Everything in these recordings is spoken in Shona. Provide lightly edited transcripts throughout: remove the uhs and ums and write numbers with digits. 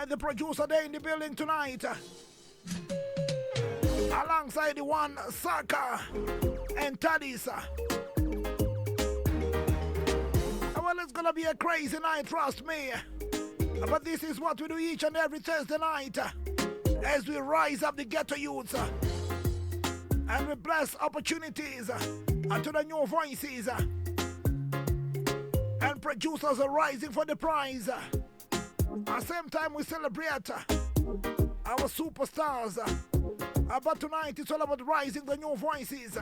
The producer there in the building tonight. Alongside the one Saka and Tadisa. Well, it's gonna be a crazy night, trust me. But this is what we do each and every Thursday night as we rise up the ghetto youths and we bless opportunities to the new voices and producers are rising for the prize. At the same time, we celebrate our superstars. But tonight, it's all about rising the new voices.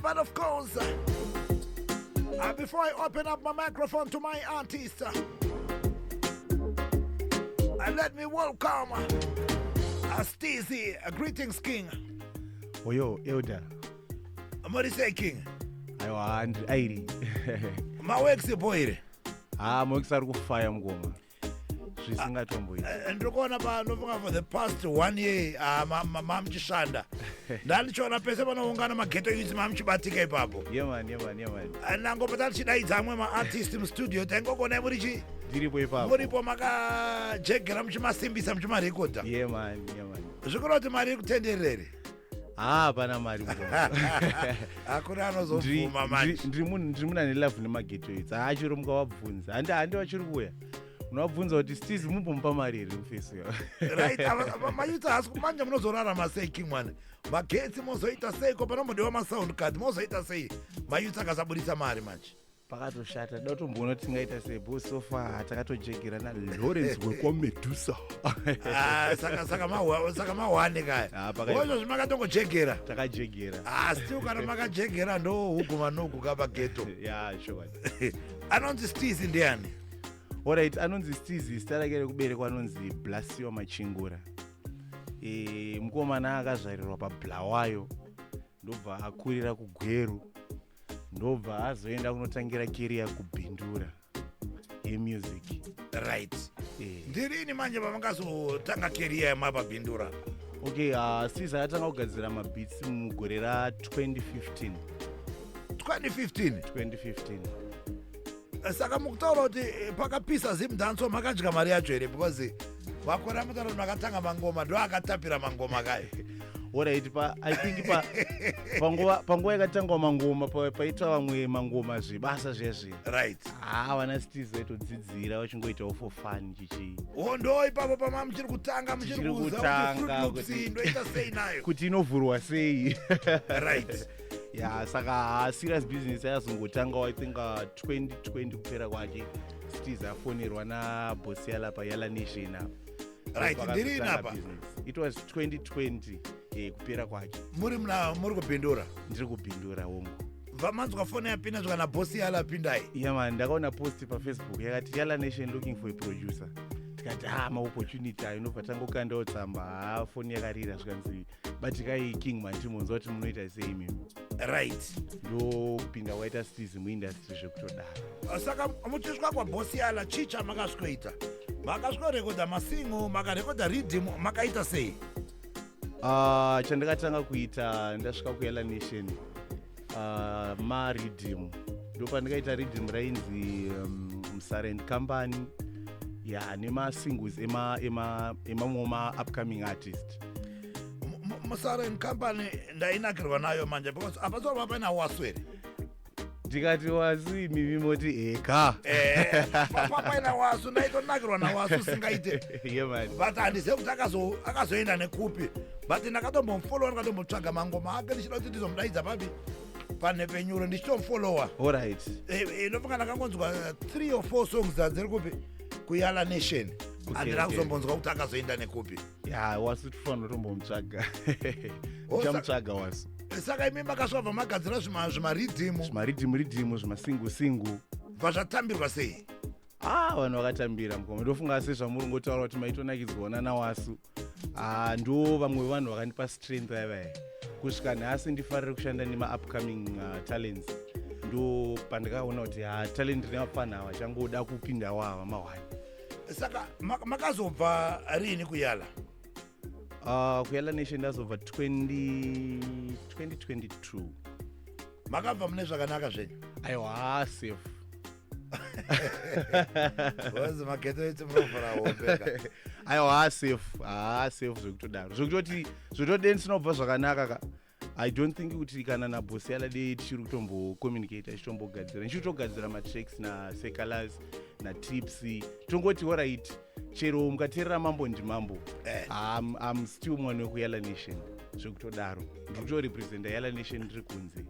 But of course, before I open up my microphone to my artist, let me welcome Steezy. Greetings, King. Oyo, Elder. What do you say, King? I want 80. My work's a boy. I'm excited to fire Mgoma. She's in that tomboy. And you're going about for the past 1 year, Mam Chishanda. Then you're a person who going to get to use Mam Chibatika Papo. Yeah, man. And I'm going to say, I'm my artist in the studio. Thank you for everything. Diripo Papo. Muripo Maka Jack Ramchima Simbi Samchuma Rikota. Yeah, man. Zukuroti Marik Tenderere. Panamari. Akurano Zofuma Match. Ndrimuna nelafu nemageto idzi achiromka wabvunza handi vachiri kuuya unobvunza kuti stizi mumbomba mari here kufesi right mayuta hasi manje munozorarama sei King mwana magetsi mozoita sei ko panomodiwa masound card mozoita sei mayuta akasabudisa mari manje pakatoshata da kutomboona kuti tingaita sei bo sofa takatojegera naLawrence wekwaMedusa saka mahwane kaya oizvo zvimakatongojegera takajegera still kana makajegera ndo huguma nogu kapageto sure. Anonzi Steezy ndiani? Alright, anonzi Steezy zita rake rekuberekwa anonzi Blasio Machingura. Mukomana akazvarirwa paBulawayo ndobva akurira kuGweru ndobva azoenda kunotangira career kubhindura yemusic. Right. Ndirini manje pamangazotanga career yemapabhindura? Okay, Steezy akatanga kugadzira mabeats mugore ra2015. 2015. Saka mukutaura kuti pakapisa zimdanso makadya mari yacho here because vakora mutaura kuti makatanga mangoma ndo akatapira mangoma kai. Alright, I think panguva yakatangwa mangoma paita vamwe mangoma zvibasa zvezvi. Right. Vana Steezy vaitodzidzira vachingoitawo for fun chichi. Ndo ipapo pama muchiri kutanga muchiri kuuza kuti ndoita sei nayo. Kuti inovhurwa sei. Right. Saka serious business yazongotanga I think 2020 kupera kwake Steezy afonerwa nabosi yalapa Yala Nation. Right, ndiri napa. It was 2020 kupera kwake. Muri kubhindura? Ndiri kubhindura hongu. Vamanzwa fone yapinda zvaka nabosi Yala pindai. Yeah man, ndakaona post paFacebook yakati Yala Nation looking for a producer. Tikati maopportunity inobva tangokandawo tsamba foni yakarira zvikanzi batikai King man timonzwa kuti munoita sei mimi. Right. Ndopinda waita Steezy muindustry zvekutodaro. Saka muchisvika kwabosi Yala chicha makasvikoita. Makasvikorekodha masingo, makarekodha rhythm, makaita sei? Chandakatanga kuita ndasvika kuYala Nation marhythm. Ndopandikaita rhythm rainzi Musarend Company. Nema-singles emamwe ma-upcoming artist. Musarend Company ndainakirwa nayo manje because apasoro papaina wasu here. Ndikati wasu mimi moti eka. Papaina wasu ndaitonakirwa nawasu singaite. Yeah man. But handizive kuti akazoenda nekupi. But ndakatombomufollowa ndikatombotsvaga mangoma ake ndichida kuti ndizomudaidza panhepe nyuro ndichitomfollowa. Alright. Inofunga ndakangonzwa 3 or 4 songs dziri kupi kuYala Nation. Handina kuzombonzwa kuti akazoenda nekupi. Wasu tifanira kutombomutsvaga. Tichamutsvaga wasu. Saka imi makasvabva magadzira zvimaridhimu zvimasingu vazvatambirwa sei? Vanhu vakatambira mukoma ndofunga sezvamuringotaura kuti maitonakidzwaona nawasu ndo vamwe vevanhu vakandipa strength vaivai kusvika nhasi ndifarire kushanda nema-upcoming talents ndo pandikaona kuti talent nemafana ava changoda kupinda wava mahwani. Saka makazobva rini kuYala? kuYala Nation ndazobva 2022. makabva mune zvakanaka zvenyu. Aiwa safe. Wazi mageto etu munofara hombeka. Aiwa safe zvekutodaro. Zvekutodeni ndinobva zvakanaka ka. I don't think kuti kana na boss yala de tichiri kutombo communicate achitombogadzira. Ndichitogadzira ma tracks na secolors na tips. Tongoti alright. Chero mukateerera mambo ndimambo. I'm still mwana wekuyala nation. Zvekutodaro. Ndito representa yala nation ndiri kunze.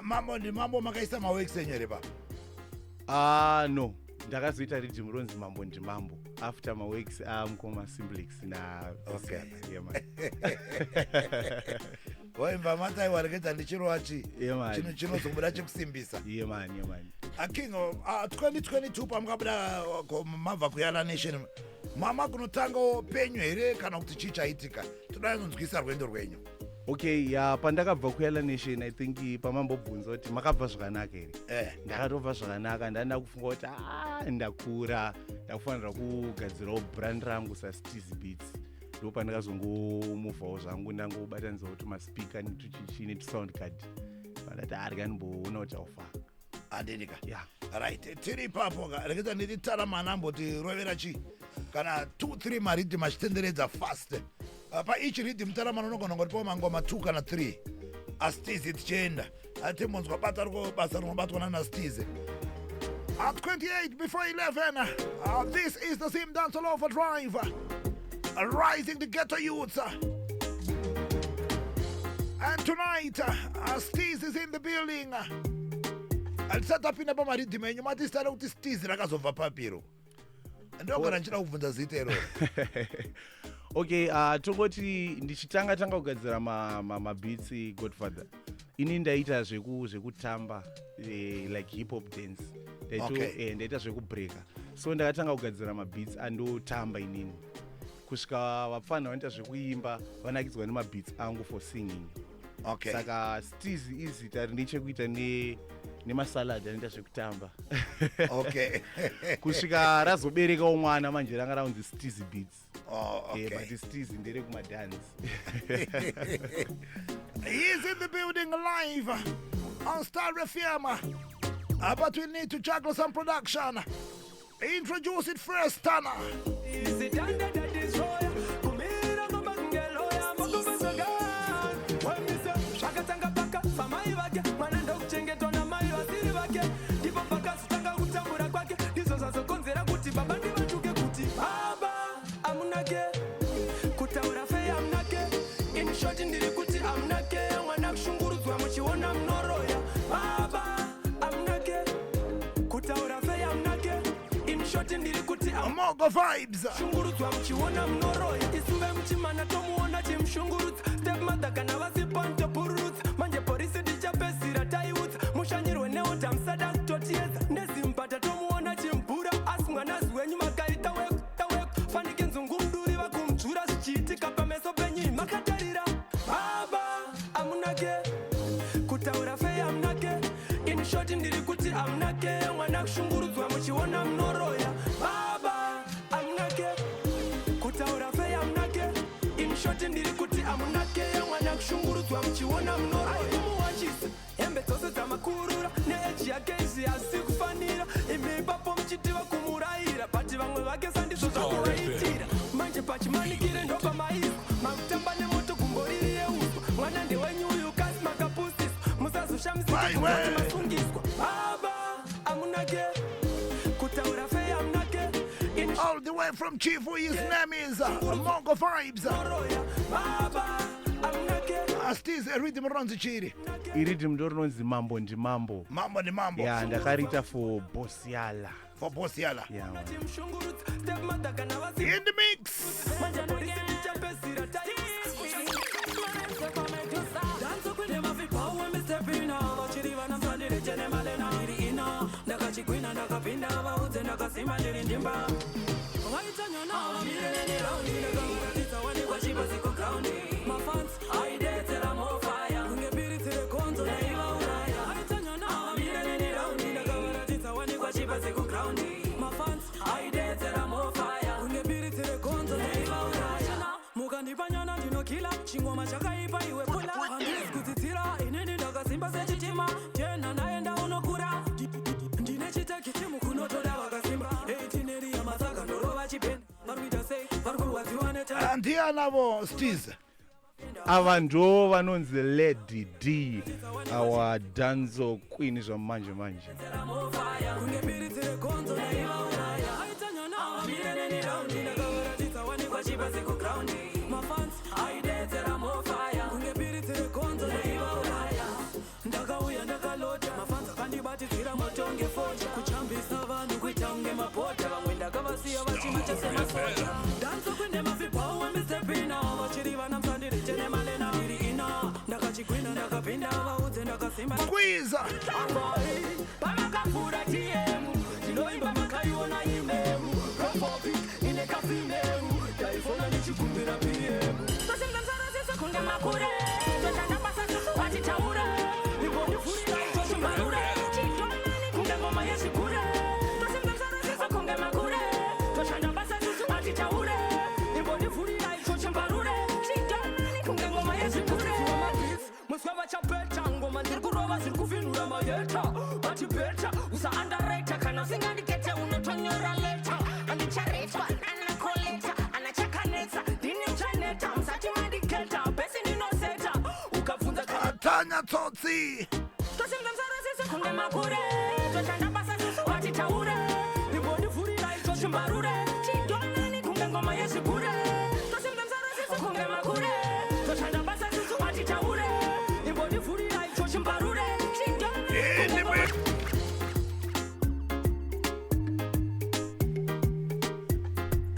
Mambo ndimambo makaisa maworks enyere pa. No. Ndakazoita rhythm ronzi mambo ndimambo after my works Mkoma Simplex na Okay. Yeah man. Waimba matai wareketa ndichiroachi. Yeah man. Chinozobuda chekusimbisa. Yeah man. Akingo 2022 pamukabuda mabva kuyala nation. Mama kunotanga penyu here kana kuti chichaitika. Toda kunzwisa rwendo rwenyu. Okay, pandakabva kuyala nation I think pamambobvunza kuti makabva zvakanaka here. Ndakatobva zvakanaka ndanda kufunga kuti ndakura ndakufanira kugadzirawo brand rangu saSteez Beats. Ndo pandakazongomuvhawo zvangu ndangobatanidza kuti maspika netuchichi netusound card. Pandati arikanimboona kuti aufa. Adedika. Yeah. Right, tiri papo reketa nditara manamboti rovera chi kana 2-3 maridhi machitenderedza fast. Pa each rhythm tara manonogona ngoti pa mangoma 2 kana 3. aSteez tichenda. Ati monzwa batariko basa rinobatwa na Steez. At 28 before 11, this is the Sim Dance All Over Drive. Rising the ghetto youths. And tonight, Steez is in the building. I'll set up in a rhythm and you might start out to Steez rakazova papiro. And don't go to kubvunza zita iro. Okay, tongoti ndichitanga kugadzira ma beats Godfather. Ini ndaita zvekutamba like hip hop dance. Ndaita zvekubreaka. So ndakatanga kugadzira ma beats andotamba inini. Kusvika vapfana vanoita zvekuimba vanakidzwa nema beats angu for singing. Okay. Saka Steez izita rinechekuita nemasalad anoita zvekutamba. Okay. Kusvika razoberekawo mwana manje ranga raunzi Steez Beats. Oh, okay. But Steez ndere kumadance. He's in the building live on Star FM. But we need to juggle some production. Introduce it first, Tana. Is it under that is royal? Mogo vibes. Shunguruzwa mchiona mnoroya isuve mchimana tomuona chimshungurutsa stepmother kana vasiponto pururutsa manje polisi ndichapesira taiutsa mushanyirwe neota msada totiedza nezimpata tomuona chimbura asi mwanazi wenyu makaita weku fanike nzungu mduri vakumdzura zvichiitika pameso penyu makatarira baba amunake kutaura fei amunake in short ndiri kuti amunake mwana kushungurudzwa muchiona mnoroya ndiri kuti amunake mwana kushungurudzwa muchiona mnoroya muwachisa hembe dzose dzamakurura neeji yake izi asi kufanira imi ipapo muchitiva kumurayira bati vamwe vake sandizvo zvakuvaitira manje pachimanikire ndopamaizwa makutamba nemoto gumboriri yeuswa mwana ndewenyu uyu kasi makapusisa musazoshamisika masungiswa baba amunake kutaura fei amunake all the way from Chifu, his name is Mogo Vibes. Steez rhythm runs chiri. Rhythm ndo rinonzi mambo ndimambo. Mambo ni mambo. Yeah, ndakarita for Boss Yala. For Boss Yala. Yeah. In the mix. My fans, I did tell I'm on fire. Kunge biri tire konzo na iwa uraya. Aitanya na mirene raundi na kawara tita wani kwa chipa siku ground. My fans, I did tell I'm on fire. Kunge biri tire konzo na iwa uraya. Muka nipanyana ndino kila chingoma chakaipa iwe pula. Andis kutitira inini daga simba se chitima. Ndianavo Steez. Ava ndo vanonzi Lady D, our danzo queen zvamanje manje. Squeeze. Tanya Totsi.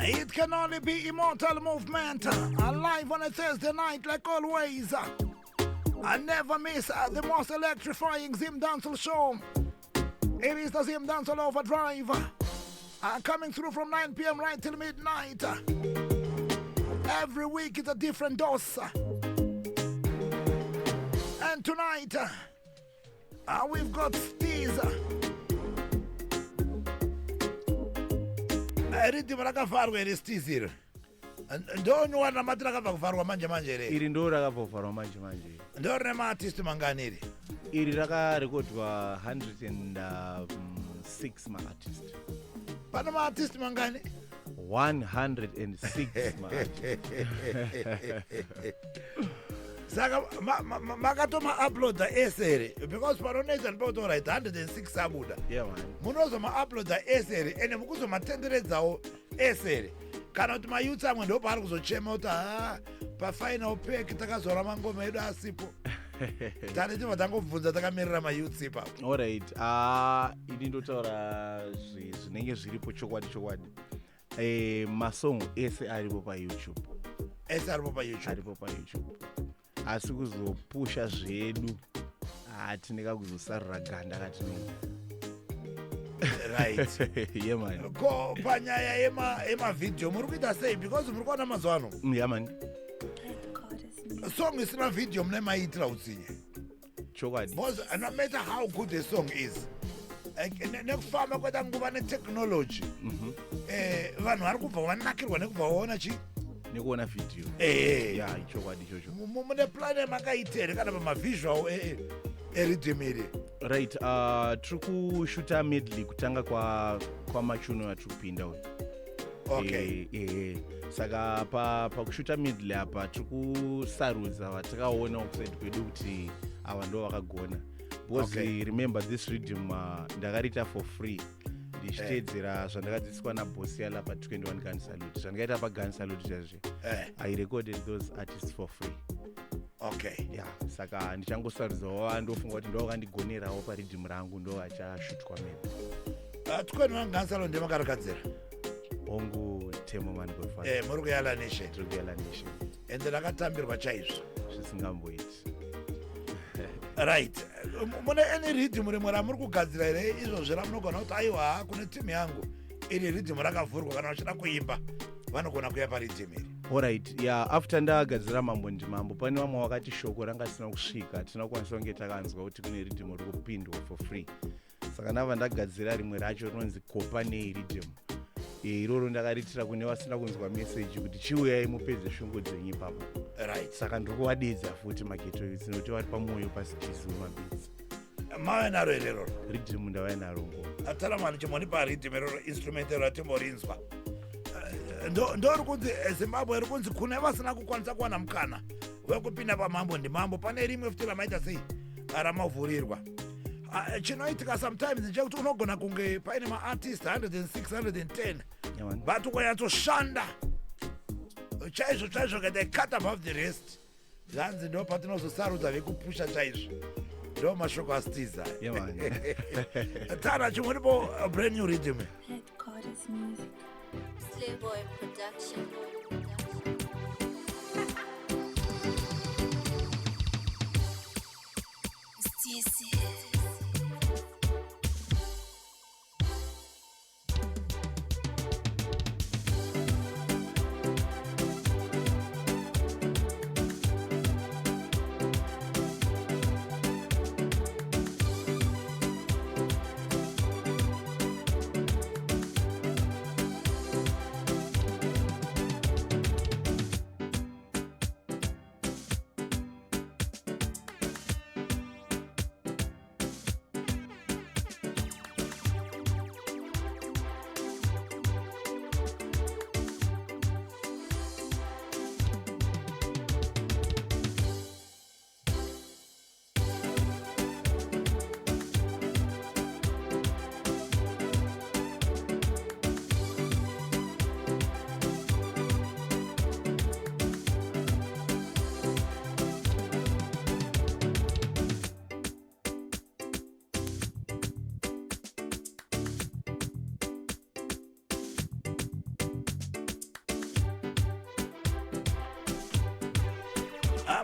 It can only be Immortal Movement, live on a Thursday night like always. I never miss the most electrifying Zim Dancehall show. It is the Zim Dancehall Overdrive, coming through from 9 p.m. right till midnight. Every week is a different dose. And tonight, we've got Steez. Rhythm rakavarwa ere Steez iri. Ndonywana mati rakavharwa manje manje ere. Iri ndo rakavharwa manje manje. Ndo rine maartist mangani iri. Iri rakarekodwa 106 maartist. Pana maartist mangani? 106 maartist. Saka makatoma uploada esere because paroneza ndipotora 106 abuda. Yeah man. Munozo ma uploada esere ene mukuzo matenderedzawo esere. Kana kuti mayouth amwe ndo paari kuzochema kuti pa final pack takazora mangoma edu asipo. Tani tima tangobvunza takamirira mayouth ipapo. Alright. Ini ndotaura zvinenge zviripo chokwadi. Masong ese aripo pa YouTube. Ese aripo pa YouTube. Aripo pa YouTube. Asi kuzopusha zvedu tineka kuzosarira ganda katinenge. Right. Yeah man. Ko panyaya ema video muri kuita sei because muri kuona mazuva ano. Yeah man. Song isina video mune maitira utsinye. Chokwadi. Because no matter how good the song is, nekufamba kweta nguva netechnology, vanhu vari kubva vanakirwa nekubva vaona chi nekuona video. Yeah, chokwadi chocho. Mune plan makaitere kana pamavisual rhythm iri. Right, tiri kushuta medley kutanga kwa machuno atiri kupinda uyu. Okay. Saka pakushuta medley apa tiri kusarudza vatakaona kuside kwedu kuti ava ndo vakagona. Because remember this rhythm ndakariita for free. Ndichiteedzera zvandakadzidziswa nabosi yala pa 21 Gun Salute. Zvandakaita pa Gun Salute chazve. I recorded those artists for free. Okay. Yeah, saka ndichangosarudzawo ndofunga kuti ndo vakandigonerawo paridhim rangu ndo vachashutwa mene. 21 Gun Salute ndemakarikadzira. Hongu Temo man Godfather. Muri kuyala nation. Tiri kuyala nation. Ende rakatambirwa chaizvo. Zvisingamboiti. Right. Mune any rhythm rimwe ramuri kugadzira here izvozvo ramunogona kuti aiwa kune timu yangu iri rhythm rakavhurwa kana vachida kuimba vanogona kuya parhythm iri. Alright, yeah, after ndagadzira mambo ndimambo pane vamwe vakati shoko ranga risina kusvika tinokwanisa kunge takanzwa kuti kune rhythm iri kupindwa for free. Saka ndava ndagadzira rimwe racho rinonzi Kopa Nei Rhythm. Iroro ndakaritira kune vasina kunzwa message kuti chiuyai mupedze shungu dzenyu ipapo. Right. Saka ndokuvadedza futi maketo idzi nokuti vari pamwoyo pasichizi mumabitsi. Mave naro here roro? Rhythm ndava naro ngo. Atara mani chimoni pa rhythm roro instrument roro atimborinzwa. ndori kunzi Zimbabwe rikunzi kune vasina kukwanisa kuwana mukana wekupinda pamambo ndimambo. Pane rimwe futi ramaita sei ramavhurirwa. Chinoitika sometimes ndechekuti unogona kunge paine maartist 106 110 but ukanyatsoshanda chaizvo chaizvo they cut above the rest. Zvanzi ndo patinozosarudza vekupusha chaizvo. Ndo mashoko astiza. Tara chimuripo brand new rhythm. Headquarters music. Slayboy production.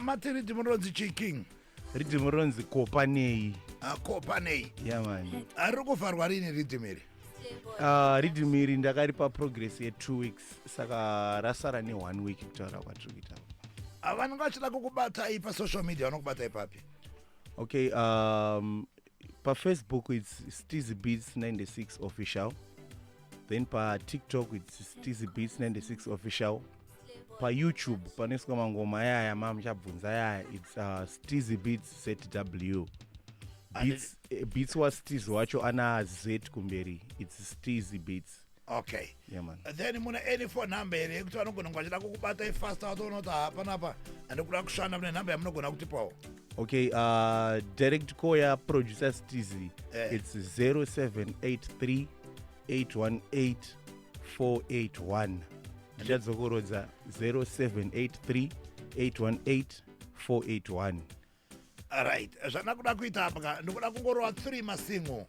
Mati rhythm ronzi chiking. Rhythm ronzi Kopanei. Kopanei. Yeah man. Ari kuvharwa rini rhythm iri? Rhythm iri ndakaripa progress ye 2 weeks saka rasara ne 1 week kutaura kwatiri kuita. Vanhu vachida kukubata ipa social media vanokubata ipapi? Okay, pa Facebook it's Steezy Beats 96 official. Then pa TikTok it's Steezy Beats 96 official. Pa YouTube paneswa mangoma yaya mamchabvunza yaya it's Steezy Beats ZW. Beats was Steezy wacho ana Z kumberi. It's Steezy Beats. Okay. Yeah man. Then muna any phone number ere kuti vanogona ngwachida kukubata ifasta watoona hapana andikuda kushanda mune number yamunogona kutipawo. Okay, direct call ya producer Steezy. It's 0783 818 481. Ndadzokorodza 0783 818 481. Alright, zvanakuda kuita apa ndikuda kungorova 3 masingo.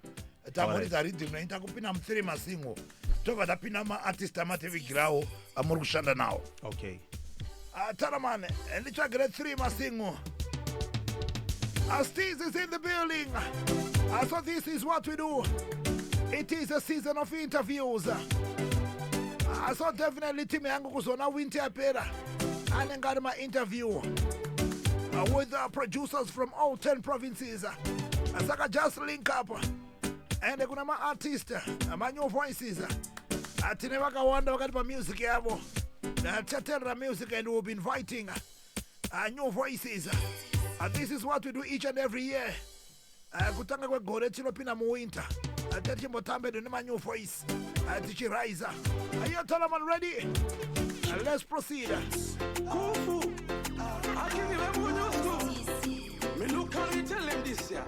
Tamuridza rhythm noita kupinda mu3 masingo. Tobva tapinda maartist amativigirawo amuri kushanda nawo. Okay. Taramane, ndichagere 3 masingo. Steezy is in the building. So this is what we do. It is a season of interviews. So definitely team yangu kuzona winter yapera. Anenge ari ma-interview with producers from all 10 provinces. Saka just link up. And kuna ma-artist, ma-new voices. Tine vakawanda vakati pa music yavo. Taterera music and we'll be inviting new voices. This is what we do each and every year. Kutanga kwegore tinopinda muwinter. Tichimbotambe nema-new voice. Tichiraiza. Are you Talaman ready? Let's proceed. Kufu, akini wewe nyusu. Miluka tell him this ya.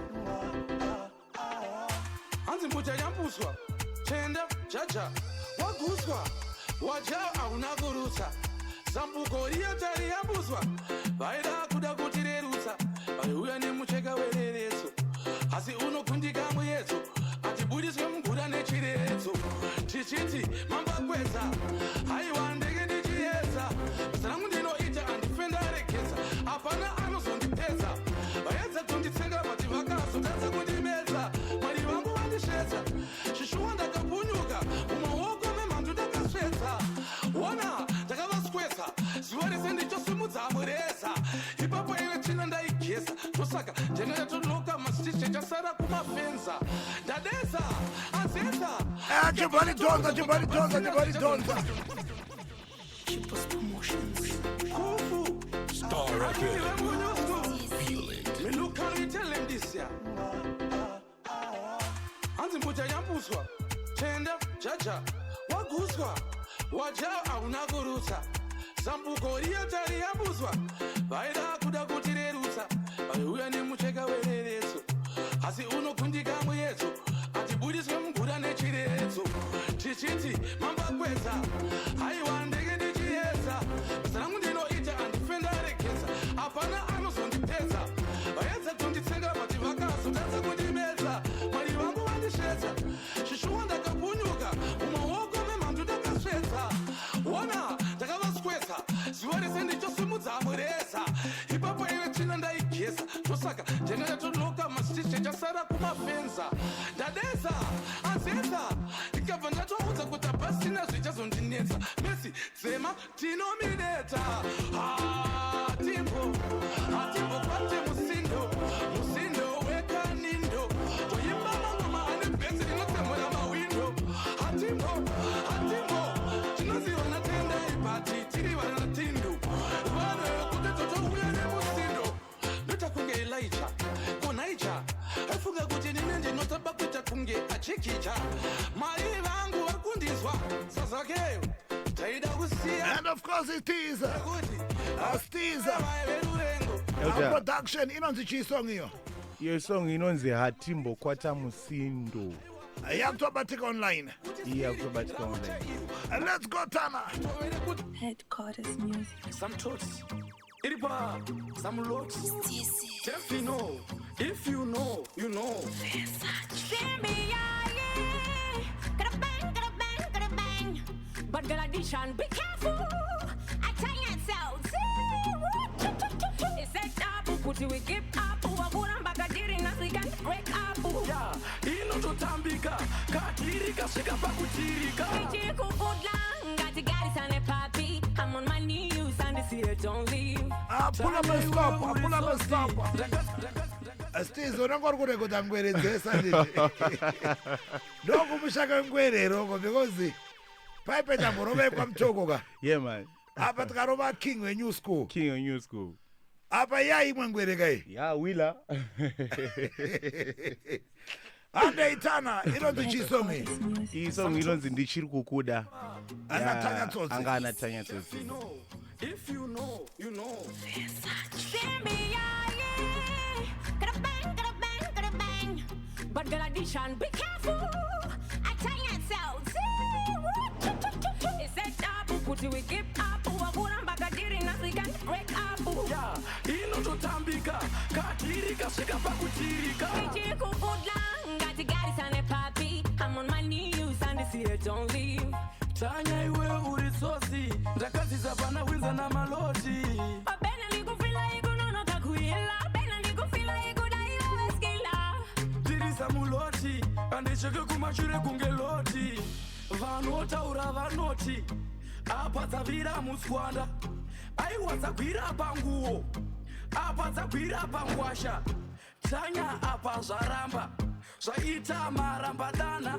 Anzi mbuja yambuswa. Chenda chacha. Waguswa. Waja aunagurusa. Sambuko tari yambuswa. Baida kuda kutirerusa. Bayuya ni mucheka werereso. Asi uno kundika muyeso. Atibudiswe mgura nechireso. Chichiti mamba kweza. Haiwandege ndichiesa. Basarangu ndinoita andifenda rekeza. Apana anozondipeza. Bayedza tonditsenga pati vakaso. Tatsa kundimeza. Mari vangu vandishesa. Shishuwa ndakapunyuka. Umawoko memandu ndakasvesa. Wona ndakavaskwesa. Zuva rese ndichosimudza amuresa. Ipapo iwe china ndaigesa. Tosaka ndenetoloka mastishe chasara kumafenza. Ndadesa. Azesa. Jabari Donza. Chipos Promotions. Kufu. Star FM. Feel it. Miluka tell him this ya. Anzi mbuja yambuswa. Chenda chacha. Waguswa. waja auna kurutsa zambuko riya tariyambuzwa vaida kuda kutirerutsa vaiuya nemucheka wereredzo asi unokundika muyedzo atibudiswe mugura nechiredzo tichiti mambakwedza haiwa ndege ndichiedza basa rangu ndinoita andifendarekeza hapana anozondipedza vaedza kunditsenga vati vakazotadza kundimedza mwari vangu vandisvedza shishuwa ndakapunyuka mumaoko memhandu ndakasvedza ona ndakavaswedza zuva rese ndichosimudza mureza ipapo iwe tsvina ndaigeza tosaka ndingatotoloka masitiche chasara kumafenza ndadeza anzeza ndikabva ndatoudza kuti pasina zvichazondinetsa mesi dzema tinomineta hatimbo kwate musindo wekanindo toimba mangoma ane bhenzi rinotsemura mawindo hatimbo tinoziva natendai pati tiri vana tindu vanhu vekuti totouya nemusindo ndotakunge elija konaija aifunga kuti nine ndinotaba kuita kunge achikicha mai vangu vari kundizwa sazakeyo taida kusiya. And of course it is Stiza our production inonzi chi song iyo. Iyo song inonzi Hatimbo kwata musindo. Yakutobatika online. Yakutobatika online. And let's go Tana. Headquarters music. Some thoughts, iripa, some lots. If you know, you know. But girl addition, be careful. I tell you so. It's a taboo, put you with give up. Wakura mpaka diri nasi can break up. Yeah, inototambika, katirika, shika pa kutirika. Ichi kukudla, ngati gari sane papi. I'm on my knees and this here don't leave. Pull up and stop. Stiza unangori kurekota ngweredzesa nditi. Ndokumusaka ngwerero because Pipe tamborove kwa mtoko ka. Yeah man. Apa tkarova king we new school. Apa ya imwe ngwere kai. Ya wila. Ande itana inonzi chisongi. Isongi inonzi ndichiri kukuda. Anatanya tsotsi. Anga anatanya tsotsi. If you know, you know. But girl addition, be careful. I tell you so. It's a taboo, put you with give up. Wakura mpaka diri nasi can break up. Yeah, inototambika, katirika, shika pa kutirika. Ichi kukudla, ngati gari sane papi. I'm on my knees and this here don't leave. Tanya iwe urisosi, ndakaziza pana winza na maloti. Abena likufila ikunono kakuila. Abena likufila ikudaiwa weskila. Dirisa muloti, andisheke kumashure kungeloti. Vanotaura vanoti, apa dzavira muswanda. Aiwa dzagwira panguo, apa dzagwira pangwasha. Tanya apa zvaramba, zvaita marambadana.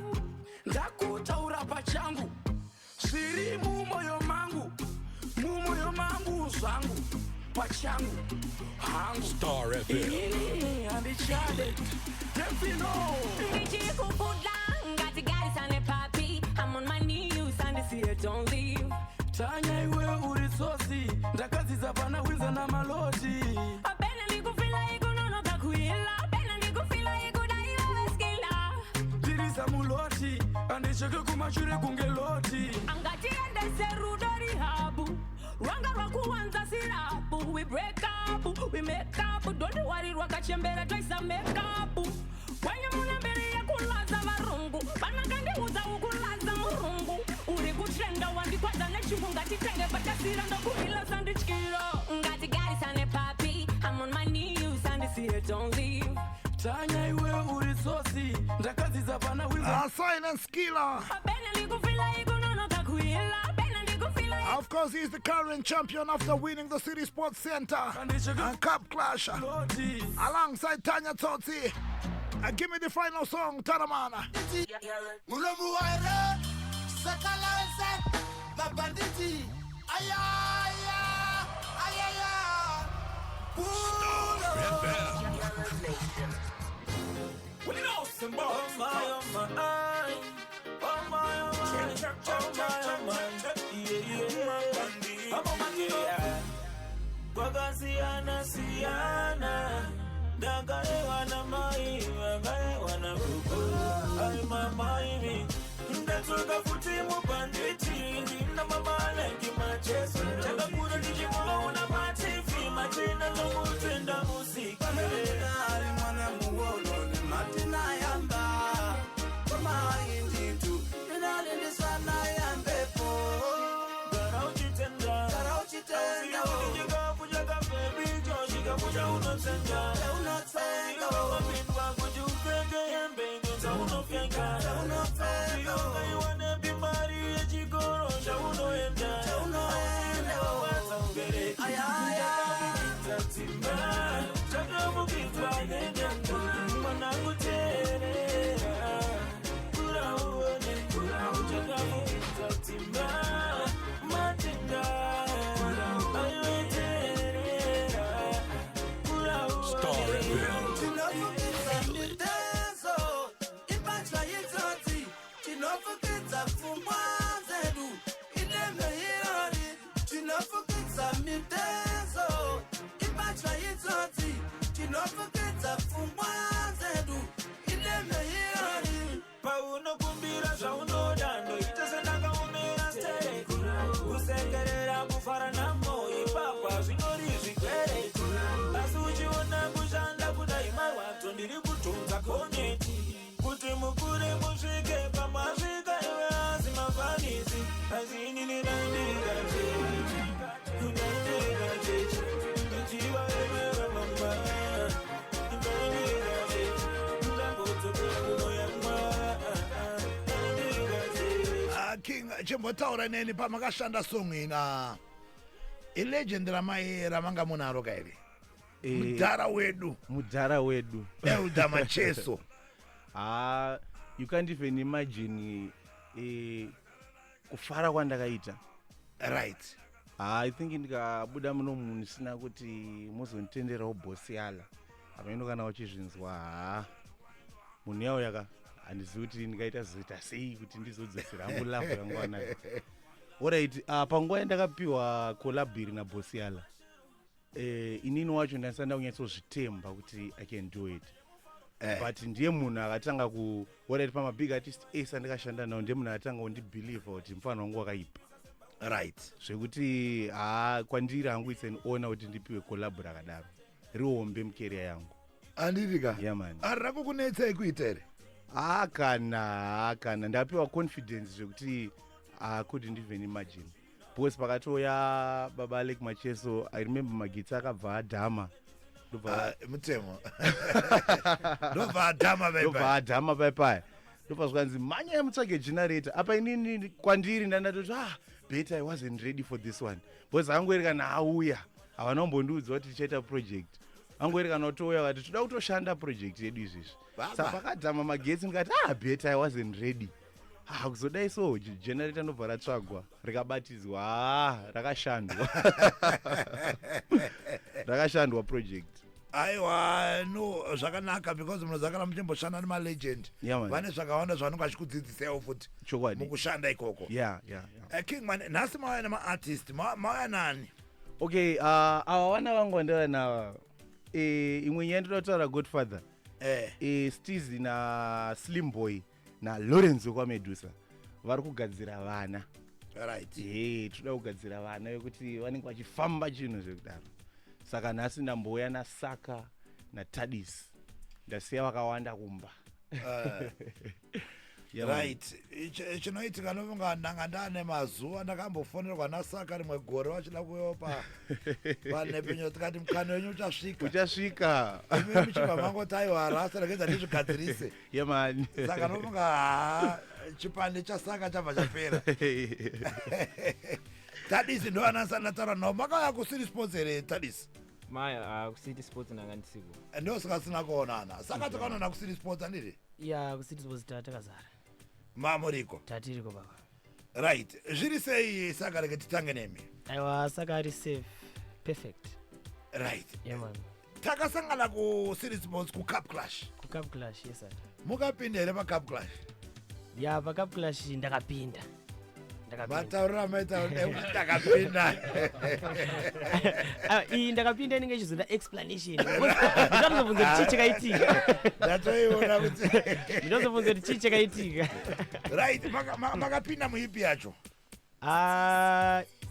Ndakutaura pachangu, zviri mumwoyo mangu zvangu pachangu hangu. Star FM. Handichade Defino ndichikukudla ngati gari sane papi. I'm on my knees and this here don't leave. Tanya iwe urisosi, ndakaziza pana winza na maloti. Abena likufila ikunono kakuila. Abena likufila ikudaiwa weskila. Dirisa muloti, andisheke kumashure kungeloti. Angati endese rudori habu. Ranga rwakuwanza sirapu. We break up, we make up. Don't worry rwakachembera twaisa make up. Wenye munembere ya kulaza varungu. Banakandi uza ukulaza murungu. Uri kutrenda wandikwaza nechungu. Ngati tenge batasira ndokuhila sandichkiro. Ngati gari sane papi. I'm on my knees and this here don't leave. Tanya iwe urisosi, ndakaziza pana winza. Silence killer. Abena likufila ikunono kakuila. Of course, he's the current champion after winning the City Sports Center and Cup Clash alongside Tanya Tsotsi. And give me the final song, Tanamana. Oh my, oh my, oh my, oh my, oh my, oh my. siyana siyana ndagaewa na mai vagaewa na kuku ai mama imi ndatoka futi mubanditi ndina mama lengi macheso chakakura ndichimuona matifi machina zokutenda musiki ali mwana muwono ni matina yamba kama inditu inalindisana yambepo garauchitenda ujika kujaka baby joshika kuja unotsenga wapindwa kujupenge yembe ngonza unofyenga Yonga iwane bimari ejigoro cha unoenda wawata ugere Tatimba chakamu kitwa ngenyangu Mwanangu terera Kura uone chakamu tatimba Matinga Aywe terera Kura uone Pauno kumbira zaunoda ndoitesendanga umera stere kusengerera kufara namo ipapa zvinori zvikwere asi uchiona kushanda kudai marwadzo ndiri kutunza koneti kuti mukure musvike pamasvika iwe asi mafanisi asi inini nandirikachechi ndichiva emera mama King chimbotaura neni pamakashanda song ina ilegend ramanga munaro kairi mudhara wedu Elder Macheso. You can't even imagine kufara kwandakaita. Right. I think ndikabuda muno munhu sina kuti muzonditenderawo bosi yala apaino kana uchizvinzwa munhu yawo yaka handizivi kuti ndikaita zoita sei kuti ndizodzosera hangu lafu yangu anayo. Alright, panguva yandakapiwa kolabhiri nabosi yala inini wacho ndasanda kunyatsozvitemba kuti I can do it. But ndiye munhu akatanga ku alright pamabig artist ese andikashanda nawo ndiye munhu akatanga kundibhiliva kuti mufano wangu wakaipa. Right. Zvekuti kwandiri hangu it's an honor kuti ndipiwe collab rakadaro. Rihombe mukeria yangu. Andivika. Yeah man. Arako kunetsei kuitere. Kana ndapiwa confidence zvekuti I couldn't even imagine. Because pakatoya baba Alec Macheso, I remember magitsa akabva adhama. Mutemo. Ndobva adhama bye. Ndopazvanzi manya mutsvage generator. Apa inini kwandiri ndandatoti better I wasn't ready for this one. Because angwereka nauya. Havana kumbondiudza kuti tichaita project. Angwereka notoya kuti toda kutoshanda project yedu izvizvi. Saka pakadhama magetsi ndikati better I wasn't ready. Kuzodai so generator ndobva ratsvagwa rikabatidzwa rakashandwa. Rakashandwa project. Aiwa no zvakanaka because munhu zakana muchimboshanda nema legend. Vane zvakawanda zvanonga achikudzidzisawo futi mukushanda ikoko. Yeah. King man, nhasi mauya nema artist mauya nani? Okay, ava vana vangu vandavanawa imwe nyaya ndoda kutaura Godfather. Stizi na Slim Boy na Lorenzo kwaMedusa vari kugadzira vana. Right. Toda kugadzira vana vekuti vanenge vachifamba chinhu zvekudaro. Saka nhasi ndambouya naSaka naTadis. Ndasiya vakawanda kumba. Right. Chinoitika nobonga ndanga ndane mazuva ndakambofonerwa naSaka rimwe gore vachida kuuyawo panepenyo tikati mukana wenyu uchasvika. Imi muchibva mangoti aiwa rasa rekeza ndizvigadzirise. Yemani. Saka nobonga chipande chaSaka chabva chapera. Tadisi ndo anasana taura nawo makauya kuCity Sports here Tadisi. Maya kuCity Sports ndanga ndisiku. Ndo sikasina kuonana. Saka takaonana kuCity Sports andiri? Yeah, kuCity Sports tatakazara. Mamuriko. Tatiriko baba. Right. Zviri sei Saka reke titange nemi? Aiwa Saka ari safe. Perfect. Right. Yeah man. Takasangana kuCity Sports kuCup Clash. KuCup Clash, yes sir. Mukapinda here paCup Clash? Yeah, paCup Clash ndakapinda. Mataura ndakapinda. Iyi ndakapinda inenge ichizoda explanation. Ndinozobvunza kuti chii chakaitika. Ndatoiona kuti. Ndinozobvunza kuti chii chakaitika. Right, makapinda muipi yacho?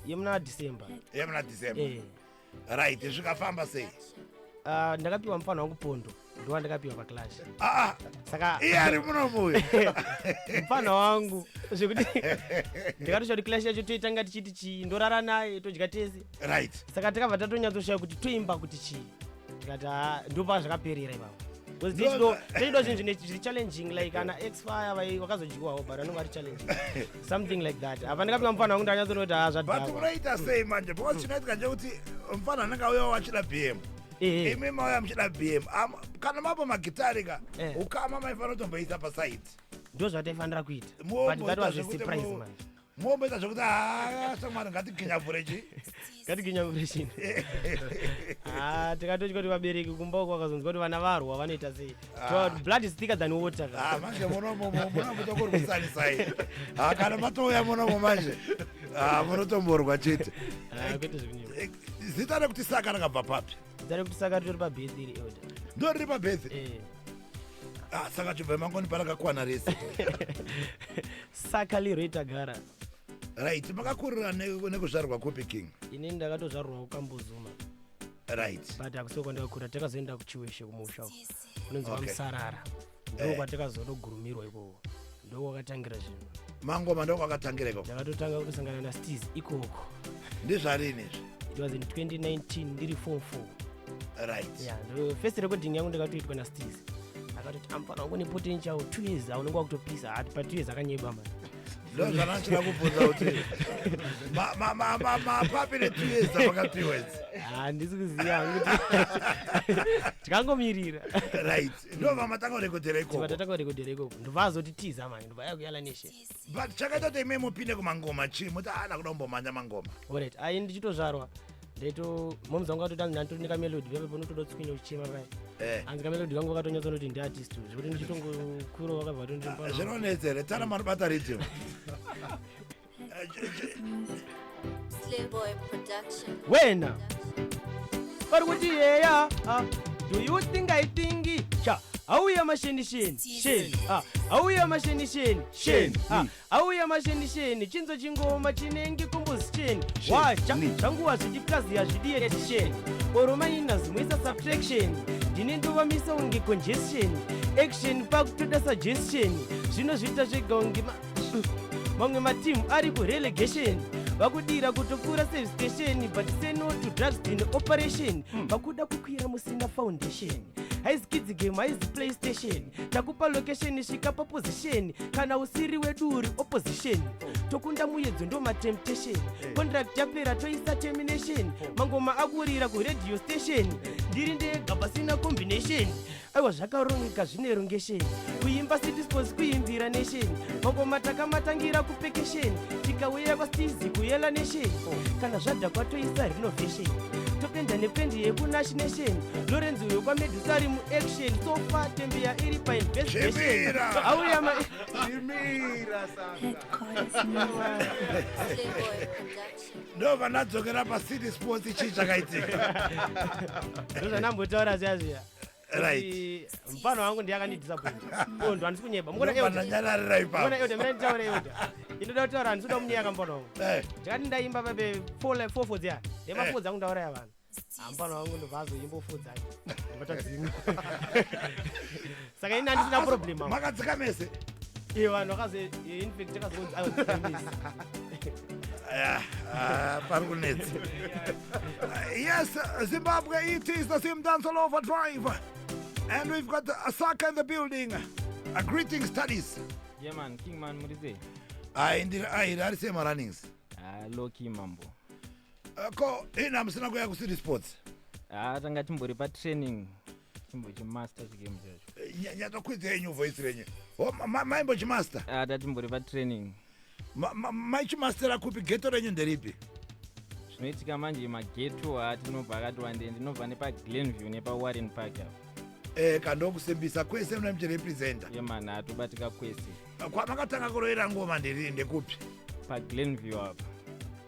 Yemuna December. Yemuna December. Right, zvikafamba sei? Ndakapiwa mufana wangu Pondo. Ndiwa ndakapiwa paClash. Saka iye ari munomuyo. Mufana wangu zvekuti ndikatosha kuti Clash yacho toitanga tichiti chii ndorara naye todya tese. Right. Saka takabva tatonyatsoshaya kuti toimba kuti chii. Tikati ndopa zvakaperera ipapo. Because tichido zvinhu zviri challenging like ana X-Fire wakazodyiwawo but anonga ari challenging. Something like that. Apa ndikapiwa mufana wangu ndanyatsoona kuti zvadhakwa. But unoita sei manje? Because chinoitika ndechekuti mufana anenge auya wachida BM. Imi mauya muchida BM. Kana mapo magitari ka ukama maifana kutomboisa paside. Ndo zvataifanira kuita. But that was a surprise man. Momboita zvokuti samwana ngatiginyavhure chi. Ngatiginyavhure chini. Tikatoti kuti vabereki kumba uko vakazonzwa kuti vana varwa vanoita sei. Blood is thicker than water. Manje munomo munomutokurwa kusanisai. Kana matouya munomo manje. Munotomborwa chete. Kwete zvikunyepa. Zita rekuti Saka rakabva papi? Zita rekuti Saka ritori pabirthday elder. Ndo riri pabirthday? Saka chibva mangoni parakakwana rese. Saka liroita gara. Right, makakurira nekuzvarwa kupi King? Ini ndakatozvarwa kuKambuzuma. Right. But akusoko ndakakura takazoenda kuChiweshe kumusha. Kunonzi Musarara. Ndiko kwatakazonogurumirwa ikoko. Ndiko kwakatangira zvinhu. Mangoma ndiko kwakatangira ikoko. Ndakatotanga kusangana naSteez ikoko. Ndizvarini izvi? It was in 2019 ndiri form 4. Right. Yeah, the first recording yangu ndakatoitwa naSteez. Akatoti ampana wangu nepotential 2 years aunenge wakutopisa ati pa 2 years akanyeba man. Ndo zvanachira kubvunza kuti mapapi ne2 years apakapiwa idzi. Handisi kuziva kuti tikangomirira. Right. Ndo vamatanga kurekodhera ikoko. Timatanga kurekodhera ikoko. Ndovazoti tiza man, ndovaya kuyala neshe. But chakaita kuti ime mupinde kumangoma chi muti kuda kumbomanya mangoma. Alright, ndichitozvarwa. Ndeto momza wangu atoti ndandori nekamelody pepe ponotoda kutswinya uchichema paya. Hanzi kamelody kangu vakatonyatsa kuti ndi artist zvekuti ndichitongokura wakabva kuti ndimpa. Zvinonetsera tana marubata rhythm. Slayboy production. Wena. Parikuti yeya. Do you think I think cha? Auya masheni sheni. Auya masheni sheni. Auya masheni sheni. Chinzo chingoma chinenge kumbuzi cheni. Wacha changuwa zvichikazi yazvidiye sheni. Oromaina zimwisa subtraction. Ndinendova misa unge congestion. Action pakutoda suggestion. Zvino zvita zvega unge mamwe matimu ari kurelegation. Vakudira kutopfuura service station but say no to drugs in operation. Vakuda kukwira musina foundation. Haizi kids game, haizi PlayStation. Takupa location shika pa position. Kana usiri weduri opposition. Tokunda muyedzo ndo ma temptation. Contract yapera toisa termination. Mangoma akurira ku radio station. Ndiri ndega pasina combination. Aiwa zvakaroneka zvine rongesheni. Kuimba city sports kuimbira nation. Mangoma takamatangira kupekesheni. Tikauya kwaSteez kuyela nation. Kana zvadha kwatoisa renovation. Topenda nependi yekunashination. Lorenzo yokwamedusari muaction. Sofa tembea iri pa investigation. Auya ma Shimira Saka. Headquarters music. Slayboy production. Ndo vanadzokera paCity Sports chii chakaitika. ndozvanambotaura zviya. Right. Mfano wangu ndiye akandidisappoint. Pondo handisi kunyeba. Mukona Vananyararira ipapo. Mukona yote mira nditaure yote. Inoda kutaura handisuda munyaka mfano wangu. Ndikati ndaimba pepe 4 dziya. Ema dzangu ndaura ya vanhu. Mfano wangu ndobvazoimba 4 dzake. Ndotadzimu. Saka ina handisina problem. Makadzika mese. Vanhu vakazi in fact takazonzi aiwa. Parkunetsi. Yes, Zimbabwe, it is the same dance all over drive. And we've got Saka in the building. Greeting studies. Yeah man, King man murize. Ari sema runnings. Low key mambo. Ko ina msina kuya kuCity Sports. Tanga timbori pa training. Timbo chimaster chigame chacho. Nyatokwidza yenyu voice renyu. Maimbo chimaster. Timbori pa training. Maichimastera kupi geto renyu nderipi? Zvinoitika manje mageto atinobva akati wande ndinobva nepa Glenview nepa Warren Park apo. Kandokusembisa kwese munamuchirepresenta. Ye man atobatika kwese. Kwamakatanga kuroera ngoma ndekupi? paGlenview apa.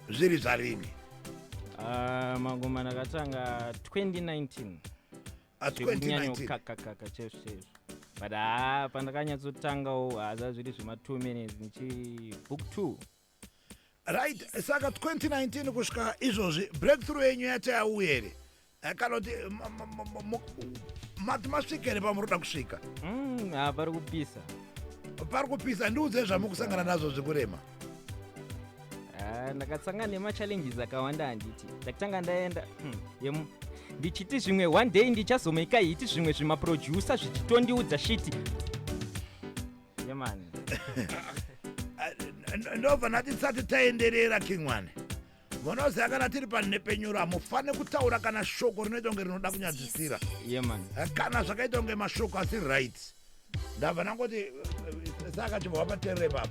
Zviri zvarini? Mangoma nakatanga 2019. 2019. Kaka chezvo. But pandakanyatsotsotanga haza zviri zvema 2 minutes nichi book 2. Right, saka 2019 kusvika izvozvi breakthrough yenyu yati yauya here? Kana kuti mati masvika here pamuroda kusvika? Pari kupisa. Pari kupisa, ndiudze zvamukusangana nazvo zvekurema. Ndakasangana nemachallenges akawanda handiti. Ndakatanga ndaenda ndichiti zvimwe one day ndichazomeka hiti zvimwe zvimaproducer zvichitondiudza shiti. Yemani. Ndobva nati tisati taenderera Kingwane. Munoziva kana tiri panhepenyuro hamufane kutaura kana shoko rinoita kunge rinoda kunyadzisira. Yemani. Kana zvakaita kunge mashoko asiri right. Ndabva nangoti saka chibva wapaterere ipapo.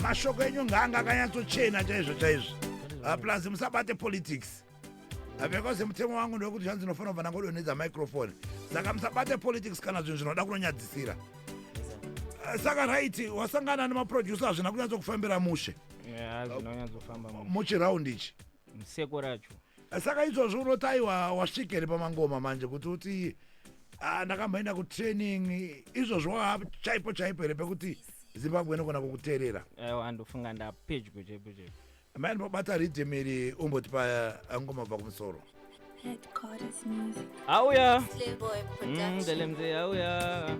Mashoko enyu ngaanga akanyatsochena chaizvo. Plus musabate politics. Because mutemo wangu ndokuti zvanzi ndinofanira kubva nangodonedza microphone. Saka musabate politics kana zvinhu zvinoda kunonyadzisira. Saka right, wasangana nemaproducer hazvina kunyatsokufambira mushe. Zvinonyatsofamba muchiraundi ichi. Museko racho. Saka izvozvo unotaiwa wasvika here pamangoma manje kuti uti ndakamboenda kutraining izvozvo chaipo here pekuti Zimbabwe inogona kukuteerera. Andofunga ndapedyo chaipo. Mani pobata rhythm iri umboti ngoma bva kumusoro. Headquarters music. Auya. Playboy Production. Ndelemze auya.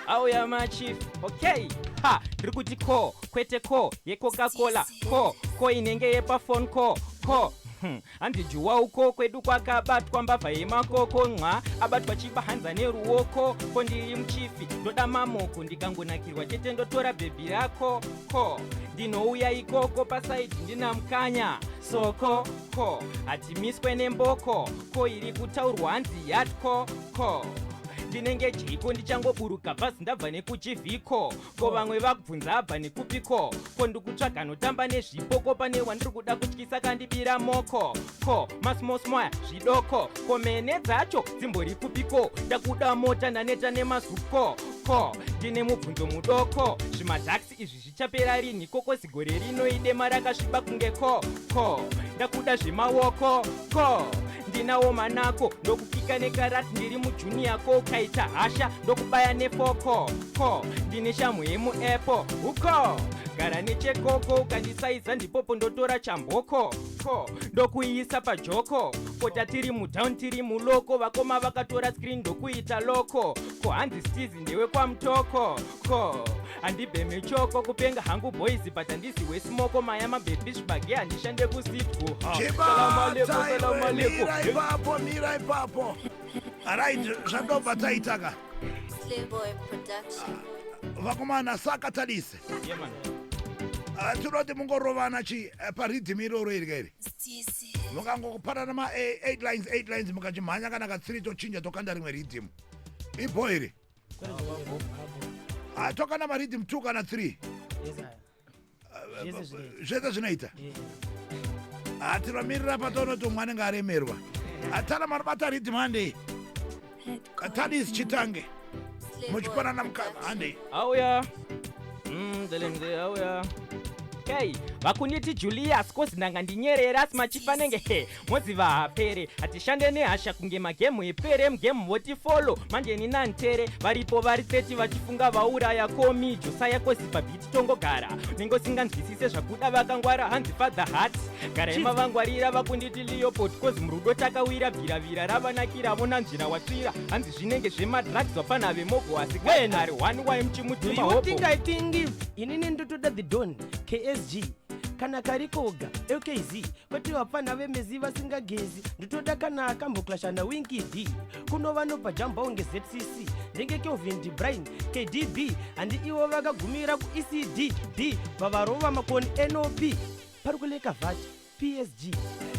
Auya machief. Okay. Ha, ndiri kuti ko kwete ko yeCoca-Cola ko inenge yepaphone ko. Handijuwa uko kwedu kwakabatwa mbavha yemakoko nwa abatwa chibahanza neruoko ko ndiri muchifi ndoda mamoko ndikangonakirwa chete ndotora bhebhi rako ko ndinouya ikoko pasaidi ndina mukanya soko ko hatimiswe nemboko ko iri kutaurwa hanzi yatko ko ndinenge jiko ndichangoburuka bhazi ndabva nekuchivhiko ko vamwe vakubvunza abva nekupiko ko ndikutsvaga notamba nezvipo pane wandiri kuda kutyisa kandibira moko ko masimosimoya zvidoko ko mene dzacho dzimbori kupiko ndakuda mota ndaneta nemazuko ko ndine mubvunzo mudoko zvimadhaksi izvi zvichapera rini koko zigore rinoidema rakasviba kunge ko ndakuda zvemaoko ko ndinawo manako ndokupika nekarati ndiri mujuniya ko ukaita hasha ndokubaya nefoko ko ndine shamu yemuepo uko gara nechekoko ukandisaiza ndipopo ndotora chamboko ko ndokuiisa pajoko kota tiri mutown tiri muloko vakoma vakatora screen ndokuita loko ko hanzi stizi ndewe kwamutoko ko handibheme choko kupenga hangu boys but handisiwe smoko maya mabhebi zvibage handishande kusitku. Mira ipapo. Alright, zvandobva taitaka. Playboy Production. Vakomana saka talise. Tinoti mungorovana paridhim iroro iri kairi. Mukangopatana ma 8 lines mukachimhanya kana katsiri tochinja tokanda rimwe ridhim. Ipo iri. Tokana maridhim 2 kana 3. Zvese zvinoita. Tinomirira patonoti umwe anenge aremerwa. Atana maribata ridhim handei. Tadis chitange. Muchipanana mukana handei. Auya. Ndelemze auya. Okay, vakunditi Julius kozi ndanga ndinyerera asi machifanenge moziva hapere hatishande nehasha kunge magemu epere mugemu voti follow manje ninantere varipo vari 30 vachifunga vauraya komi josaya kozi pabhiti tongogara nengo singanzwisise zvakuda vakangwara hanzi father heart gara imavangwarira vakunditi Leopold kozi murudo takawira bhiravira ravanakira vona nzvira watsvira hanzi zvinenge zvemadrugs wapana vemogo asi ari one way mchimudhima hopo. Do you think I think inini ndotoda the don KSG kana karikoga LKZ kwete vapfana vemezi vasingagezi ndotoda kana akamboklash na Winky D kunova nobhajamba unge ZCC ndenge Kelvin De Bruyne KDB handi ivo vakagumira kuECD D vavarova makoni NOP pari kuleka vati PSG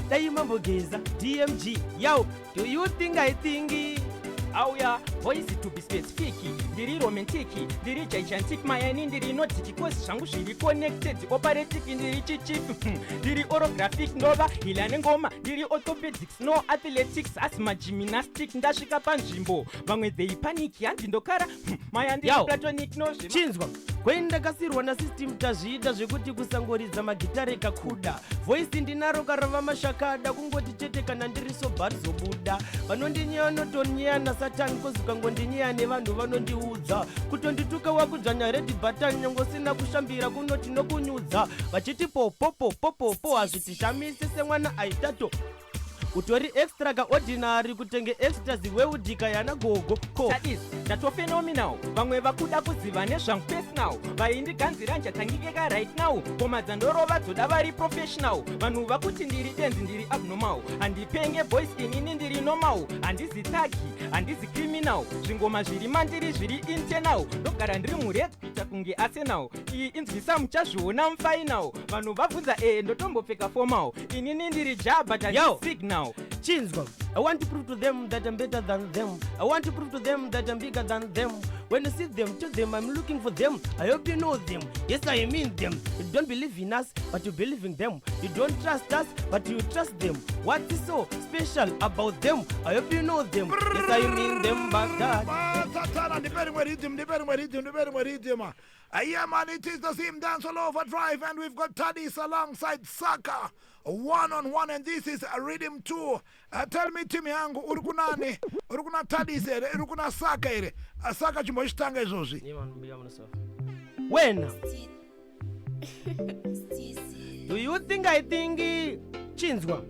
dai mambogeza DMG yo do you think I think auya voice to be specific ndiri romantic ndiri gigantic mayani ndiri notiki kosi zvangu zviri connected operatic ndiri chichief ndiri orographic ndova hila nengoma ndiri orthopedics no athletics asima gymnastic ndasvika panzvimbo vamwe they panic handi ndokara maya ndiri platonic no chinzwa kwaindakasirwa nasystem tazviita zvekuti kusangoridza magitare kakuda voisi ndinaro karava mashakada kungoti chete kana ndiriso bhari zobuda vanondinyeya notonyeya nasatani kozukangondinyeya nevanhu vanondiudza kutondituka wakudzvanya red button nyangosina kushambira kunoti nokunyudza vachiti popopopopopo hazvitishamisi semwana aitato utori extra kaordinary kutenge ecstasy weudika yana gogo That is tatofenomenal vamwe vakuda kuziva nezvangu personal vaindiganzira njatangikeka right now komadza ndorova dzoda vari professional vanhu vakuti ndiri benzi ndiri abnormal handipenge boys inini ndiri normal handizi thagi handizi criminal zvingoma zviri mandiri zviri internal ndogara ndiri mured kuita kunge arsenal iyi inzwisa muchazviona mufinal vanhu vabvunza ndotombopfeka formal inini ndiri ja but signal Chinzwa, I want to prove to them that I'm better than them. I want to prove to them that I'm bigger than them. When you see them, tell them I'm looking for them. I hope you know them. Yes, I mean them. You don't believe in us, but you believe in them. You don't trust us, but you trust them. What is so special about them? I hope you know them. Yes, I mean them, but that. Yeah, man, it is the same dance all over drive, and we've got Tadis alongside Saka. One-on-one, and this is a rhythm too. Tell me, Timmy Angu, urukunani, urukuna Tadis, urukuna Saka, Saka chimboshitanga izozi. When? Do you think I think Chinzwa?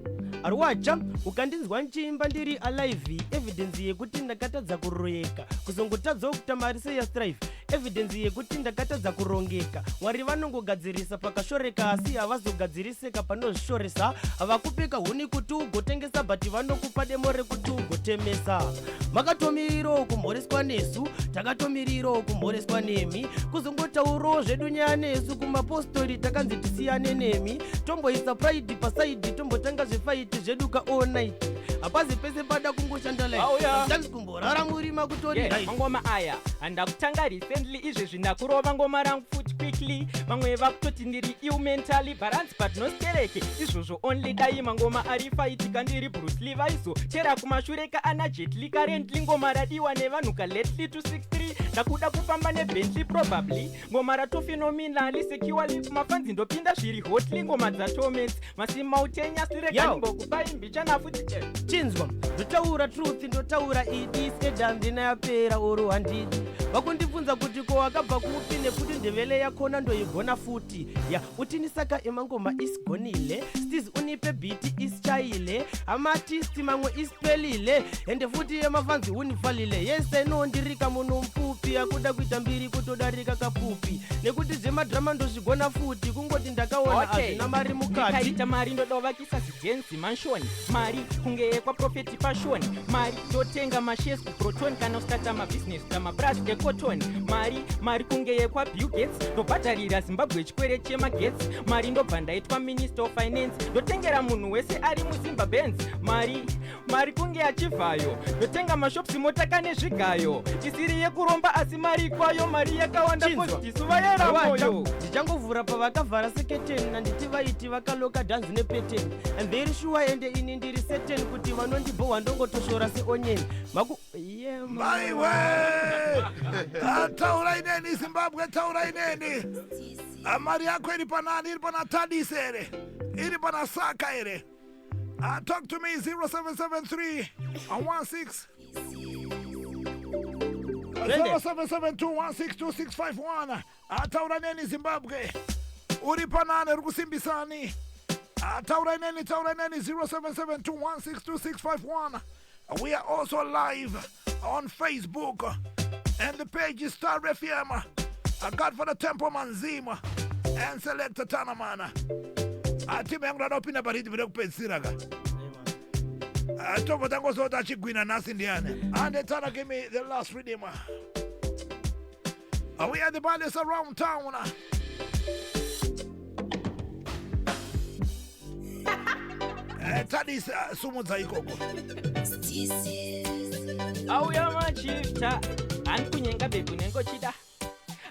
Arwacha ukandinzwa nchimba ndiri alive evidence yekuti ndakatadza kuroyeka kuzongotadza kutamarise ya strife evidence yekuti ndakatadza kurongeka mwari vanongogadzirisa pakashoreka asi havazogadziriseka panozvishoresa havakupeka huni kuti ugotengesa bhati vanokupa demo rekuti ugotemesa makatomiriro kumhoreswa nesu takatomiriro kumhoreswa nemi kuzongotaurawo zvedu nyaya nesu kumapostori takanzi tisiyane nemi tomboisa pride pasaidi tombotanga zvefaiti zvedu all night hapazi pese pada kungoshanda life kumborara murima kutori mangoma aya handakutanga recently izvezvi ndakurova ngoma rangu futi quickly vamwe vakutoti ndiri ill mentally balance but noskereke izvozvo only dai mangoma ari faitika ndiri Bruce Lee vaizo chera kumashure kaana Jet Li currently ngoma radiwa nevanhu kalately 263 ndakuda kufamba neBentley probably ngoma ratofenomenally securely kumafanzi ndopinda zviri hotly ngoma dzatorments masimautenya sirekanimbokupai mbichana futi Chinzwa ndotaura truth ndotaura idi sedhandina yapera oro handidi vakundibvunza kuti ko wakabva kupi nekuti ndevele yakona ndoigona futi ya utini saka emangoma isigonile stis unipe biti ischaile amatisti mamwe ispelile ende futi yemafanzi unifalile yese nondirika munhu mpupi akuda kuita mbiri kutodarika kapupi nekuti zvemadrama ndozvigona futi kungoti ndakaona hazvina mari mukati ndikaita mari ndodovakisa zijensi manshoni mari kunge yekwaprofeti fashoni mari ndotenga mashes kuproton kana ustata mabhizinesi kamabras ekotoni mari kunge yekwabill gates ndobhadharira zimbabwe chikwere chemagetsi mari ndobva ndaitwa minister of finance ndotengera munhu wese ari muzimbabwenz mari kunge achivhayo ndotenga mashopsi motaka nezvigayo isiri yekuromba asi mari ikwayo mari yakawanda kositisuva yeramoyo ndichangovhura pavakavhara seketeni nanditi vaiti vakaloka dhanzi nepeteni and very sure ende ini ndiri seteni kuti vanondibhohwa ndongotoshora seonyeni maiwe taura ineni Zimbabwe taura ineni mari yako iri panani iri pana Tadis ere iri pana Saka ere talk to me 0773 16 0772162651 taura ineni Zimbabwe uri panani uri kusimbisani taura ineni 0772162651. We are also live on Facebook, and the page is Star FM, God for the Temple Manzima, and Selector Tanamana. Team yangu radopina baridi video kupensiraga. Tomo tango sota chiguina nasi ndiane. And Tana give me the last rhythm. We are the bodies around town. Tadis sumudza ikoko. Auya machifta, ankunyenga bebu nengochida.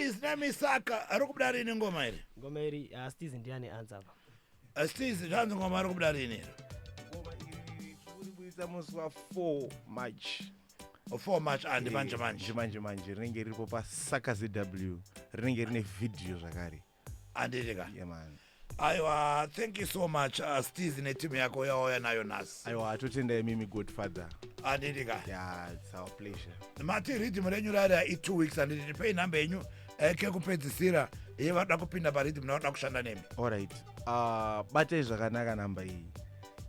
Talis name Saka arikudarini ngoma iri. Ngoma iri Stiz ndiani answer. Stiz zvanzi ngoma arikudarini. Ngoma iri turibuisa musi wa 4 March. 4 March and manje. Rinenge riripo pa Saka ZW. Rinenge rine video zvakare. Andika. Yeah man. Aiwa, thank you so much Stiz neteam yako yauya nayo nasi. Aiwa, totenda mimi Godfather. Andika. Yeah, it's our pleasure. Mati rhythm renyu rara 2 weeks and pay number yenyu kekupedzisira yevada kupinda parhythm navada kushanda nemi. Alright. Bate zvakanaka namba iyi.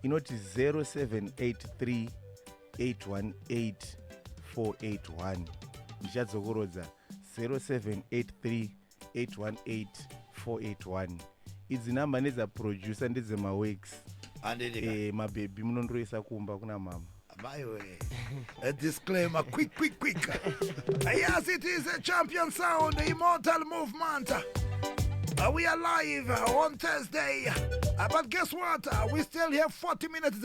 Inoti 0783 818 481. Ndichadzokorodza 0783 818 481. Idzi namba ndedzaproducer ndedzemaworks. Mabebi munondroisa kumba kuna mama. My way. A disclaimer, quick. Yes, it is a champion sound, the immortal movement. We are live on Thursday. But guess what? We still have 40 minutes.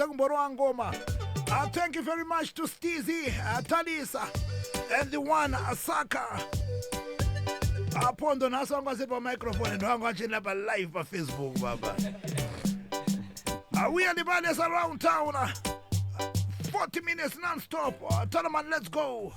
Thank you very much to Steezy, Talisa, and the one, Saka. Pondo nasonga sipa microphone and I'm watching up live on Facebook, Baba. We are the baddest around town. 40 minutes non-stop. Tell them, let's go.